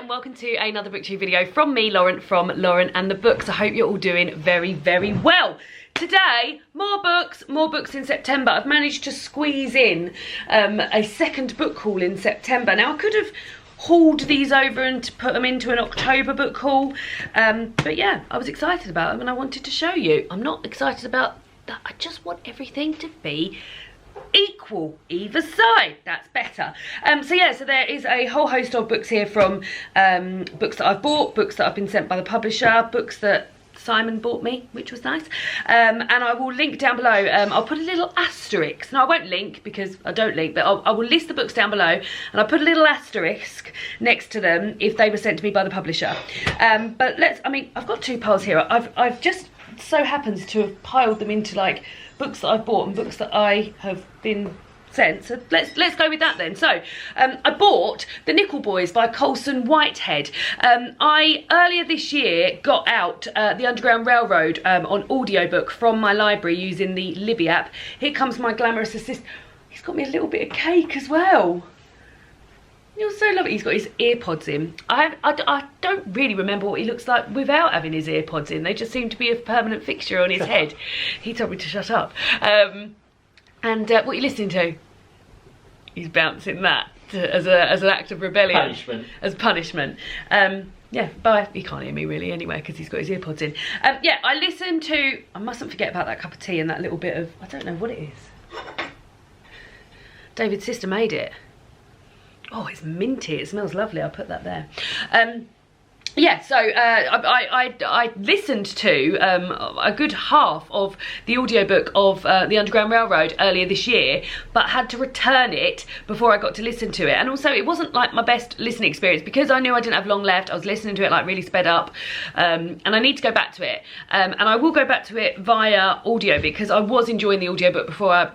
and welcome to another booktube video from me, Lauren, from Lauren and the Books. I hope you're all doing very, very well. Today, more books in September. I've managed to squeeze in a second book haul in September. Now, I could have hauled these over and put them into an October book haul, but yeah, I was excited about them and I wanted to show you. I'm not excited about that. I just want everything to be equal either side. That's better. So there is a whole host of books here from books that I've bought, books that I've been sent by the publisher, books that Simon bought me, which was nice, and I will link down below. I'll put a little asterisk. No, I won't link because I don't link, but I will list the books down below and I'll put a little asterisk next to them if they were sent to me by the publisher. But I've got two piles here. I've just so happens to have piled them into like books that I've bought and books that I have been sent. So let's go with that then. So I bought The Nickel Boys by Colson Whitehead. I earlier this year got out The Underground Railroad on audiobook from my library using the Libby app. Here comes my glamorous assistant. He's got me a little bit of cake as well. You're so lovely. He's got his earpods in. I don't really remember what he looks like without having his earpods in. They just seem to be a permanent fixture on his head. He told me to shut up. And what are you listening to? He's bouncing that as an act of rebellion. Punishment. As punishment. Yeah, but he can't hear me really anyway because he's got his earpods in. Yeah, I listened to... I mustn't forget about that cup of tea and that little bit of... I don't know what it is. David's sister made it. Oh, it's minty. It smells lovely. I'll put that there. Yeah, so I listened to a good half of the audiobook of The Underground Railroad earlier this year, but had to return it before I got to listen to it. And also, it wasn't like my best listening experience because I knew I didn't have long left. I was listening to it like really sped up, and I need to go back to it. And I will go back to it via audio because I was enjoying the audiobook before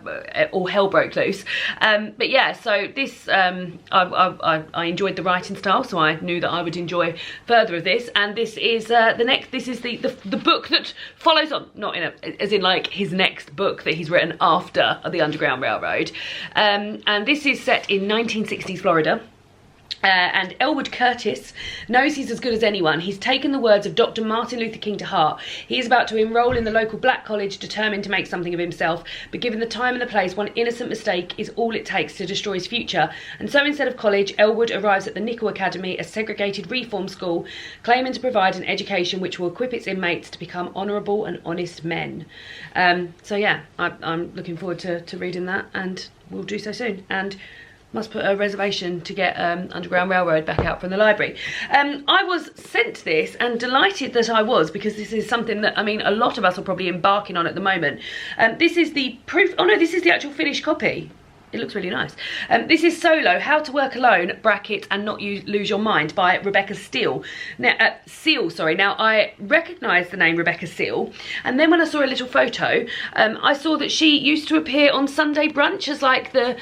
all hell broke loose. But yeah, so this I enjoyed the writing style, so I knew that I would enjoy further of this, and this is the book that follows on, not in as in like his next book that he's written after The Underground Railroad, and this is set in 1960s Florida. And Elwood Curtis knows he's as good as anyone. He's taken the words of Dr. Martin Luther King to heart. He is about to enroll in the local black college, determined to make something of himself. But given the time and the place, one innocent mistake is all it takes to destroy his future. And so instead of college, Elwood arrives at the Nickel Academy, a segregated reform school, claiming to provide an education which will equip its inmates to become honourable and honest men. So yeah, I'm looking forward to reading that, and we'll do so soon. And must put a reservation to get Underground Railroad back out from the library. I was sent this, and delighted that I was, because this is something that, I mean, a lot of us are probably embarking on at the moment. This is the proof... Oh no, this is the actual finished copy. It looks really nice. This is Solo, How to Work Alone, brackets, and Not Lose Your Mind by Rebecca Seal. Now, Now, I recognised the name Rebecca Seal, and then when I saw a little photo, I saw that she used to appear on Sunday Brunch as like the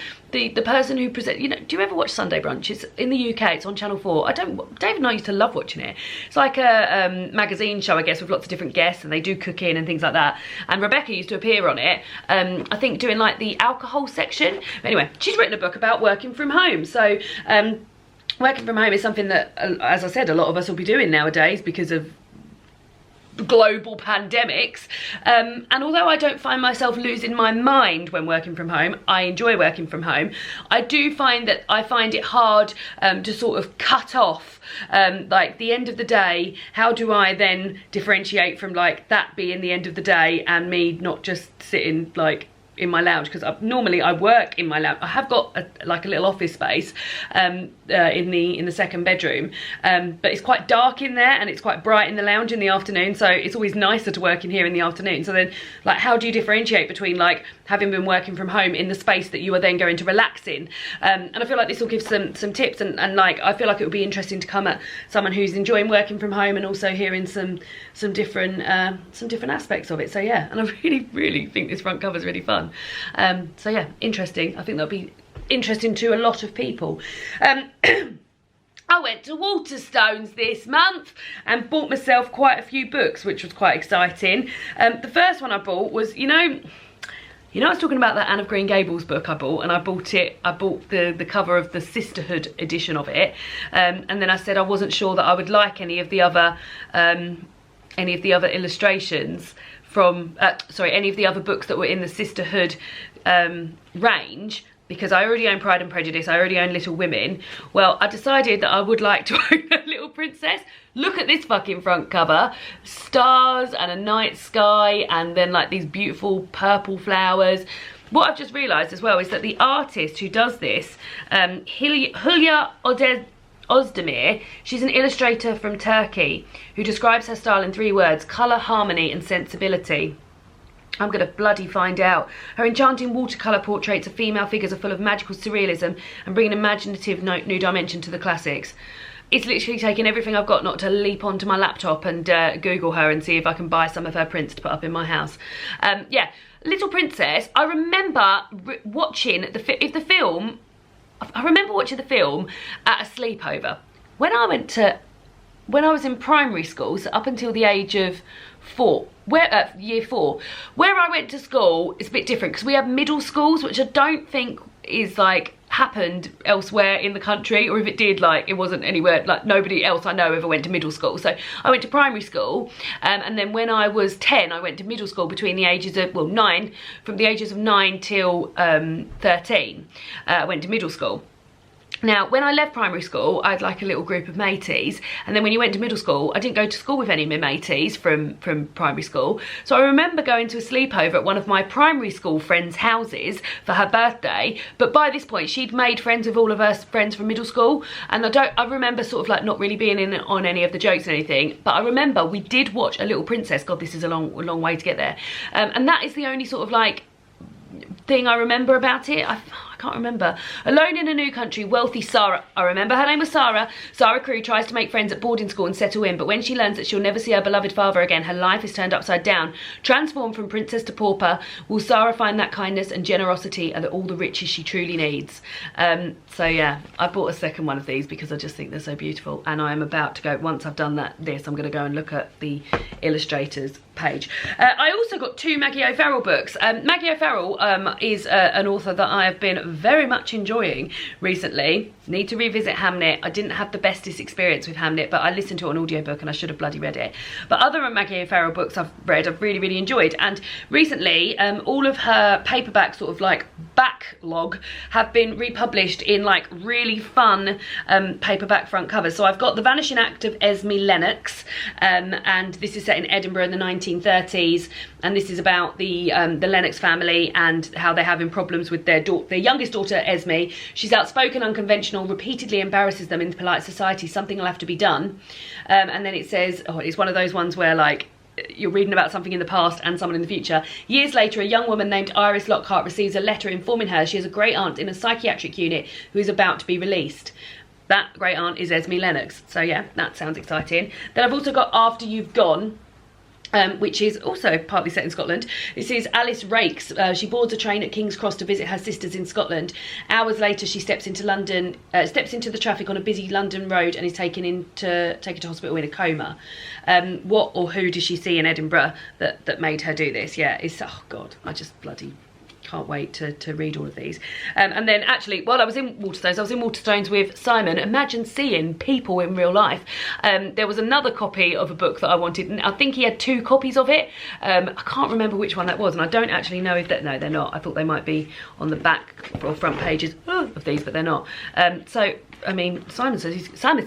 person who presents, you know, do you ever watch Sunday Brunch? It's in the UK, it's on Channel 4. David and I used to love watching it. It's like a magazine show, I guess, with lots of different guests, and they do cooking and things like that. And Rebecca used to appear on it, I think doing like the alcohol section. Anyway, she's written a book about working from home. So working from home is something that, as I said, a lot of us will be doing nowadays because of global pandemics, and although I don't find myself losing my mind when working from home, I enjoy working from home. I do find that I find it hard to sort of cut off like the end of the day. How do I then differentiate from like that being the end of the day and me not just sitting like in my lounge, because normally I work in my lounge. I have got like a little office space in the second bedroom, but it's quite dark in there and it's quite bright in the lounge in the afternoon, so it's always nicer to work in here in the afternoon. So then, like, how do you differentiate between like having been working from home in the space that you are then going to relax in? And I feel like this will give some tips, and like I feel like it would be interesting to come at someone who's enjoying working from home and also hearing some different aspects of it. So yeah, and I really think this front cover is really fun. So yeah, interesting. I think that'll be interesting to a lot of people. I went to Waterstones this month and bought myself quite a few books, which was quite exciting. The first one I bought was, you know You know, I was talking about that Anne of Green Gables book I bought, and I bought the cover of the Sisterhood edition of it, and then I said I wasn't sure that I would like any of the other illustrations from, any of the other books that were in the Sisterhood range, because I already own Pride and Prejudice, I already own Little Women. Well, I decided that I would like to own a Little Princess. Look at this fucking front cover. Stars and a night sky, and then like these beautiful purple flowers. What I've just realised as well is that the artist who does this, Hülya Özdemir, she's an illustrator from Turkey who describes her style in 3 words: colour, harmony and sensibility. I'm gonna bloody find out. Her enchanting watercolour portraits of female figures are full of magical surrealism and bring an imaginative new dimension to the classics. It's literally taken everything I've got not to leap onto my laptop and Google her and see if I can buy some of her prints to put up in my house. Yeah, Little Princess, I remember watching the film at a sleepover. When I was in primary school, so up until the age of year 4, where I went to school is a bit different because we have middle schools, which I don't think is like happened elsewhere in the country, or if it did, like it wasn't anywhere, like nobody else I know ever went to middle school. So I went to primary school, and then when I was 10 I went to middle school between the ages of, well, 9, from the ages of 9 till 13. I went to middle school. Now, when I left primary school, I had like a little group of mateys, and then when you went to middle school, I didn't go to school with any of my mateys from primary school. So I remember going to a sleepover at one of my primary school friends' houses for her birthday, but by this point she'd made friends with all of her friends from middle school, and I remember sort of like not really being in on any of the jokes or anything, but I remember we did watch A Little Princess. God, this is a long way to get there, and that is the only sort of like thing I remember about it. I can't remember. Alone in a new country, wealthy Sarah, I remember her name was Sarah. Sarah Crewe tries to make friends at boarding school and settle in, but when she learns that she'll never see her beloved father again, her life is turned upside down. Transformed from princess to pauper, will Sarah find that kindness and generosity and all the riches she truly needs? So yeah, I bought a second one of these because I just think they're so beautiful, and I am about to go, once I've done this, I'm going to go and look at the illustrators page. I also got 2 Maggie OFarrell books. Maggie OFarrell is an author that I have been very much enjoying recently. Need to revisit Hamnet. I didn't have the bestest experience with Hamnet, but I listened to it on audiobook and I should have bloody read it. But other than Maggie OFarrell books I've read, I've really enjoyed. And recently, all of her paperback sort of like backlog have been republished in like really fun paperback front covers. So I've got The Vanishing Act of Esme Lennox, and this is set in Edinburgh in the 1930s, and this is about the Lennox family and how they're having problems with their youngest daughter Esme. She's outspoken, unconventional, repeatedly embarrasses them in polite society. Something will have to be done. And then it says, oh, it's one of those ones where like you're reading about something in the past and someone in the future. Years later, a young woman named Iris Lockhart receives a letter informing her she has a great aunt in a psychiatric unit who is about to be released. That great aunt is Esme Lennox. So yeah, that sounds exciting. Then I've also got After You've Gone, which is also partly set in Scotland. This is Alice Rakes. She boards a train at King's Cross to visit her sisters in Scotland. Hours later, she steps into the traffic on a busy London road and is taken to hospital in a coma. What or who does she see in Edinburgh that made her do this? Yeah, it's, oh God, I just bloody can't wait to read all of these. And then actually, while I was in Waterstones, with Simon. Imagine seeing people in real life. There was another copy of a book that I wanted, and I think he had 2 copies of it. I can't remember which one that was, and I don't actually know if that, no, they're not. I thought they might be on the back or front pages of these, but they're not. So I mean, Simon says send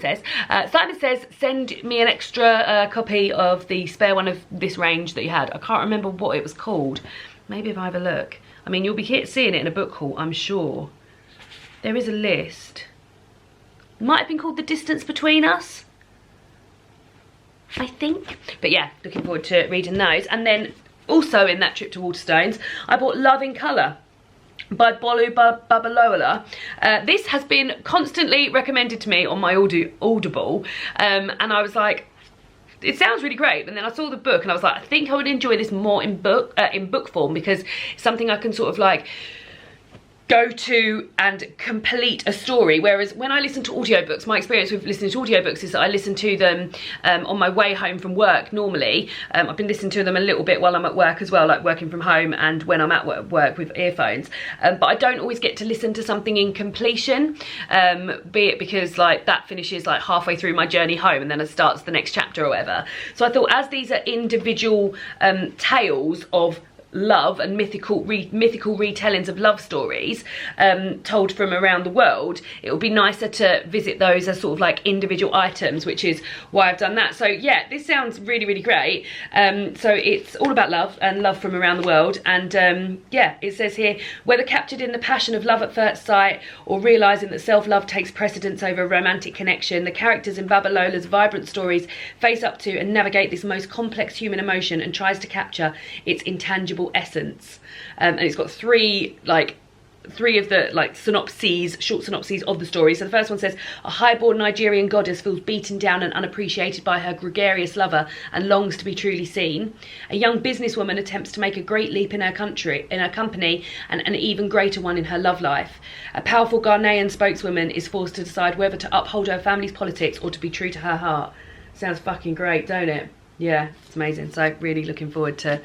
me an extra copy of the spare one of this range that you had. I can't remember what it was called. Maybe if I have a look. I mean, you'll be seeing it in a book haul, I'm sure. There is a list. It might have been called The Distance Between Us, I think. But yeah, looking forward to reading those. And then also in that trip to Waterstones, I bought Love in Colour by Bolu Babalola. This has been constantly recommended to me on my Audible, and I was like, it sounds really great. And then I saw the book and I was like, I think I would enjoy this more in book form, because it's something I can sort of like go to and complete a story, whereas when I listen to audiobooks, my experience with listening to audiobooks is that I listen to them on my way home from work normally. I've been listening to them a little bit while I'm at work as well, like working from home and when I'm at work with earphones, but I don't always get to listen to something in completion, be it because like that finishes like halfway through my journey home and then it starts the next chapter or whatever. So I thought, as these are individual tales of love and mythical retellings of love stories told from around the world, it would be nicer to visit those as sort of like individual items, which is why I've done that. So yeah, this sounds really, really great. So it's all about love and love from around the world, and yeah, it says here, whether captured in the passion of love at first sight or realising that self-love takes precedence over romantic connection, the characters in Babalola's vibrant stories face up to and navigate this most complex human emotion and tries to capture its intangible essence. And it's got three of the like synopses, short synopses of the story. So the first one says, a highborn Nigerian goddess feels beaten down and unappreciated by her gregarious lover and longs to be truly seen. A young businesswoman attempts to make a great leap in her company, and an even greater one in her love life. A powerful Ghanaian spokeswoman is forced to decide whether to uphold her family's politics or to be true to her heart. Sounds fucking great, don't it? Yeah, it's amazing. So really looking forward to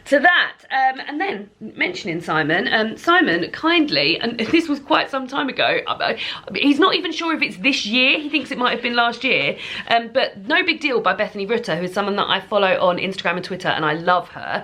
that. And then mentioning Simon, Simon kindly, and this was quite some time ago, he's not even sure if it's this year, he thinks it might have been last year, but No Big Deal by Bethany Rutter, who is someone that I follow on Instagram and Twitter, and I love her.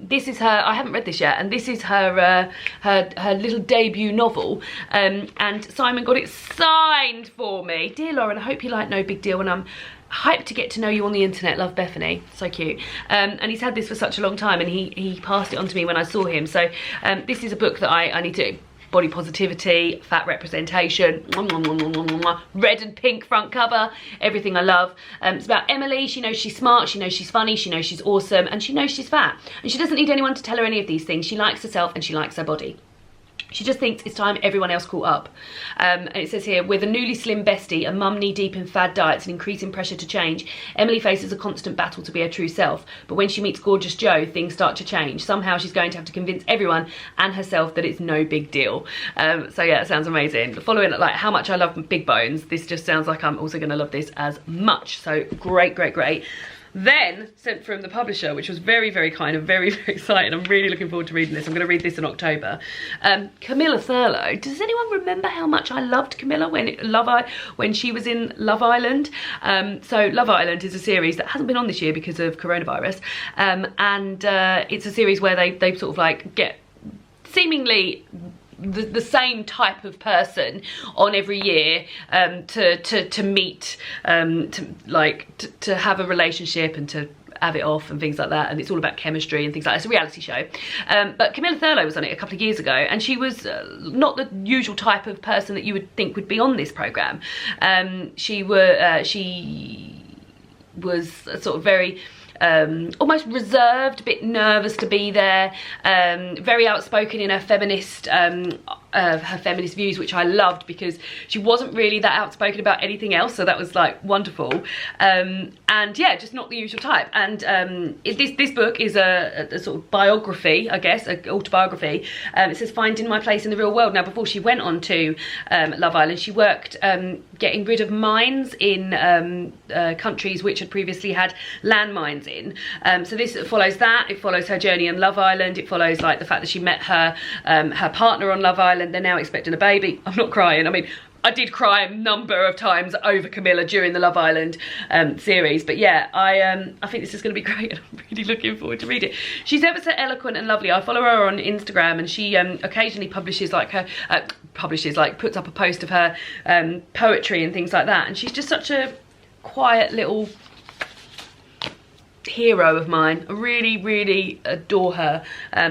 This is her, I haven't read this yet, and this is her little debut novel, and Simon got it signed for me. Dear Lauren, I hope you like No Big Deal, and I'm hyped to get to know you on the internet. Love, Bethany. So cute. And he's had this for such a long time, and he passed it on to me when I saw him. So this is a book that I need to, body positivity, fat representation, red and pink front cover, everything I love. It's about Emily. She knows she's smart, she knows she's funny, she knows she's awesome, and she knows she's fat. And she doesn't need anyone to tell her any of these things. She likes herself and she likes her body. She just thinks it's time everyone else caught up. And it says here, with a newly slim bestie, a mum knee-deep in fad diets and increasing pressure to change, Emily faces a constant battle to be her true self. But when she meets gorgeous Joe, things start to change. Somehow she's going to have to convince everyone and herself that it's no big deal. So yeah, it sounds amazing. Following like how much I love big bones, this just sounds like I'm also going to love this as much. So great, great, great. Then sent from the publisher, which was very, very kind and very, very exciting. I'm really looking forward to reading this. I'm going to read this in October. Camilla Thurlow. Does anyone remember how much I loved Camilla when she was in Love Island? So Love Island is a series that hasn't been on this year because of coronavirus, and it's a series where they sort of like get seemingly the same type of person on every year to meet, to have a relationship and to have it off and things like that, and it's all about chemistry and things like that. It's a reality show. But Camilla Thurlow was on it a couple of years ago, and she was not the usual type of person that you would think would be on this programme. She was sort of very almost reserved, a bit nervous to be there, very outspoken in her feminist views, which I loved because she wasn't really that outspoken about anything else, so that was like wonderful. And yeah, just not the usual type. And this book is a sort of biography, I guess, an autobiography. It says, finding my place in the real world. Now, before she went on to Love Island, she worked getting rid of mines in countries which had previously had landmines in. So this follows that. It follows her journey on Love Island. It follows like the fact that she met her partner on Love Island. They're now expecting a baby. I'm not crying. I mean, I did cry a number of times over Camilla during the Love Island series, but yeah, I think this is going to be great, and I'm really looking forward to read it. She's ever so eloquent and lovely. I follow her on Instagram, and she occasionally publishes like her puts up a post of her poetry and things like that, and she's just such a quiet little hero of mine. I really, really adore her,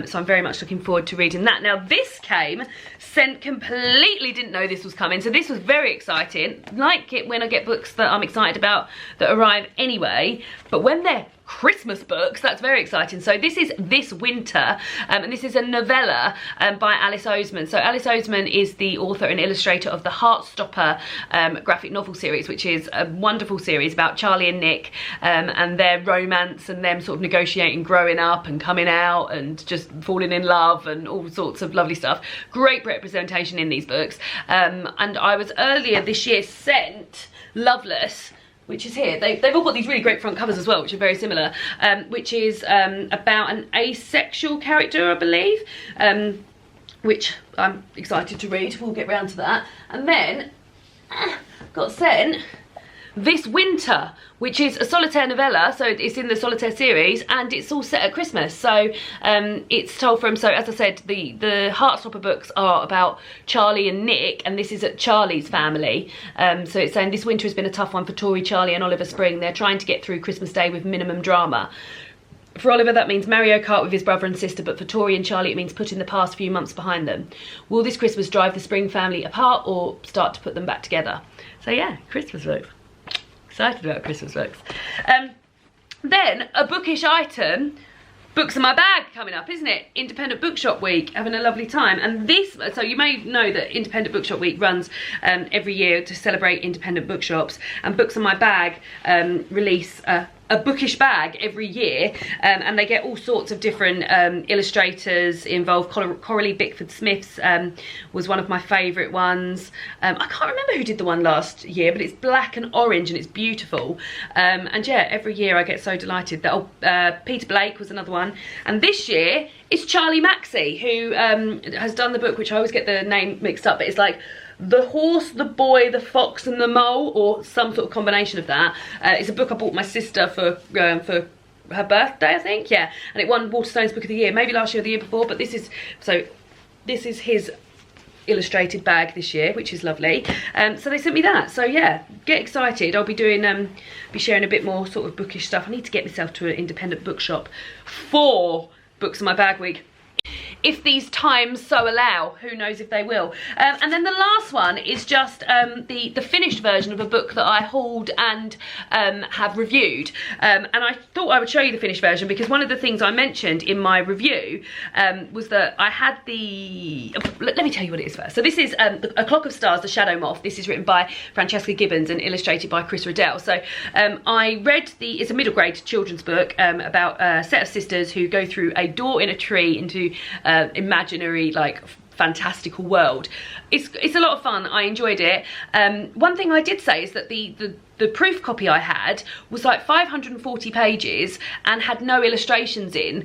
so I'm very much looking forward to reading that. Now this came sent, completely didn't know this was coming, so this was very exciting. Like it when I get books that I'm excited about that arrive anyway, but when they're Christmas books, that's very exciting. So this is This Winter, and this is a novella by Alice Oseman. So Alice Oseman is the author and illustrator of the Heartstopper graphic novel series, which is a wonderful series about Charlie and Nick and their romance romance and them sort of negotiating growing up and coming out and just falling in love and all sorts of lovely stuff. Great representation in these books. And I was earlier this year sent Loveless, which is here. They've all got these really great front covers as well, which are very similar, which is about an asexual character, I believe, which I'm excited to read. We'll get round to that. And then got sent This Winter, which is a solitaire novella, so it's in the solitaire series, and it's all set at Christmas. So it's told from, so as I said, the Heartstopper books are about Charlie and Nick, and this is at Charlie's family. So it's saying this winter has been a tough one for Tori, Charlie and Oliver Spring. They're trying to get through Christmas Day with minimum drama. For Oliver, that means Mario Kart with his brother and sister, but for Tori and Charlie, it means putting the past few months behind them. Will this Christmas drive the Spring family apart or start to put them back together? So yeah, Christmas books. Excited about Christmas books. Then, a bookish item, books in my bag coming up, isn't it? Independent Bookshop Week, having a lovely time. And this, so you may know that Independent Bookshop Week runs every year to celebrate independent bookshops, and Books in My Bag release a bookish bag every year, and they get all sorts of different illustrators involved. Coralie Bickford Smith's was one of my favourite ones. I can't remember who did the one last year, but it's black and orange and it's beautiful. And yeah, every year I get so delighted. That Peter Blake was another one. And this year it's Charlie Maxey, who has done the book, which I always get the name mixed up, but it's like The Horse, the Boy, the Fox and the Mole, or some sort of combination of that. It's a book I bought my sister for her birthday, I think, yeah. And it won Waterstone's Book of the Year, maybe last year or the year before, but this is his illustrated bag this year, which is lovely. So they sent me that, so yeah, get excited. I'll be doing, be sharing a bit more sort of bookish stuff. I need to get myself to an independent bookshop for Books in My Bag Week, if these times so allow. Who knows if they will. And then the last one is just the finished version of a book that I hauled and have reviewed. And I thought I would show you the finished version because one of the things I mentioned in my review was that I had the... Let me tell you what it is first. So this is A Clock of Stars, The Shadow Moth. This is written by Francesca Gibbons and illustrated by Chris Riddell. So I read it's a middle grade children's book about a set of sisters who go through a door in a tree into imaginary, like, fantastical world. It's a lot of fun. I enjoyed it. One thing I did say is that the proof copy I had was like 540 pages and had no illustrations in,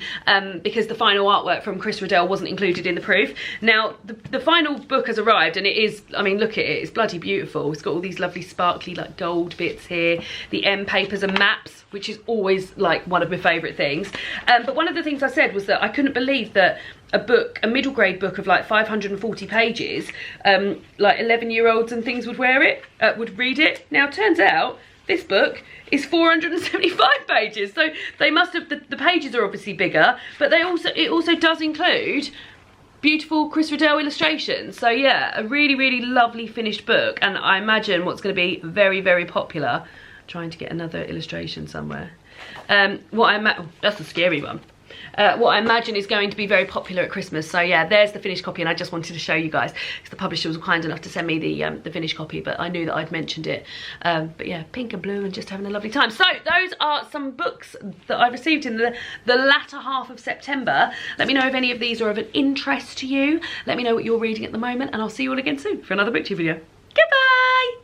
because the final artwork from Chris Riddell wasn't included in the proof. Now the final book has arrived and it is, I mean, look at it, it's bloody beautiful. It's got all these lovely sparkly like gold bits here, the end papers and maps, which is always like one of my favourite things. But one of the things I said was that I couldn't believe that a middle grade book of like 540 pages, like 11-year-olds and things would read it. Now turns out this book is 475 pages, so they must have, the pages are obviously bigger, but it also does include beautiful Chris Riddell illustrations. So yeah, a really, really lovely finished book, and I imagine what's going to be very, very popular. Trying to get another illustration somewhere. That's a scary one. What I imagine is going to be very popular at Christmas. So yeah, there's the finished copy, and I just wanted to show you guys because the publisher was kind enough to send me the finished copy, but I knew that I'd mentioned it. But yeah, pink and blue and just having a lovely time. So those are some books that I received in the latter half of September. Let me know if any of these are of an interest to you. Let me know what you're reading at the moment, and I'll see you all again soon for another BookTube video. Goodbye!